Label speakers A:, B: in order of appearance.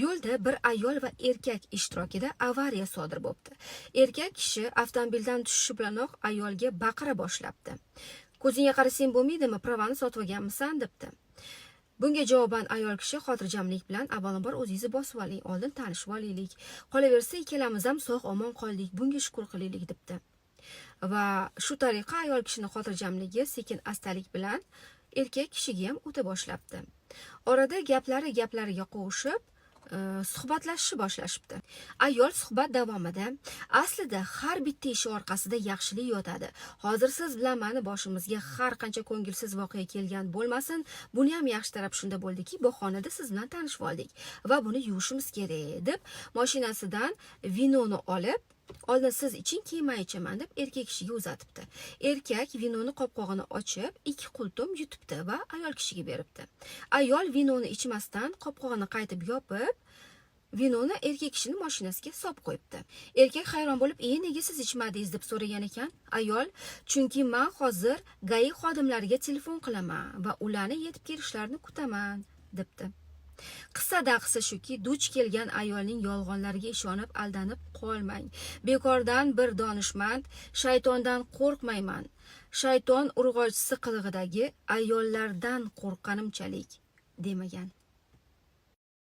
A: Yo'lda bir ayol va erkak ishtirokida avariya sodir bo'ldi. Erkak kishi avtomobildan tushishi bilanoq ayolga baqira boshlabdi. Ko'zingga qarasang bo'lmaydimi, pravani sotib olganmisan debdi. Bunga javoban ayol kishi xotirjamlik bilan avvalambor o'zingizni bosib oling, oldin tanishib olaylik. Qolaversa ikkalamiz ham sog' omon qoldik, bunga shukr qilaylik debdi. Va shu tariqa ayol kishining xotirjamligi sekin astalik bilan erkak kishiga ham o'ta boshlabdi. Orada gaplariga qovushib, suhbatlashishni boshlashibdi. Ayol suhbat davomida aslida har bitta ishi orqasida yaxshilik yotadi. Hozir siz bilan mani boshimizga har qancha ko'ngilsiz voqea kelgan bo'lmasin, buni ham yaxshi taraf shunda bo'ldiki, bahonada siz bilan tanishib oldik va buni yuvishimiz kerak deb mashinasidan vinoni olib, oldin siz iching, keyin men ichaman deb erkak kishiga uzatibdi. Erkak vinoni qopqog'ini ochib, 2 qultum yutibdi va ayol kishiga beribdi. Ayol vinoni ichmasdan qopqog'ini qaytib yopib, vinoni erkak kishining mashinasiga solib qo'yibdi. Erkak hayron bo'lib, nega siz ichmadingiz deb so'ragan ekan. Ayol, chunki men hozir GAI xodimlariga telefon qilaman va ularni yetib kelishlarini kutaman debdi. Qissadan qissa shuki, duch kelgan ayolning yolg'onlariga ishonib aldanib qolmang. Bekordan bir donishmand, shaytondan qo'rqmayman. Shayton urg'ochisi qilig'idagi ayollardan qo'rqqanimchalik demagan.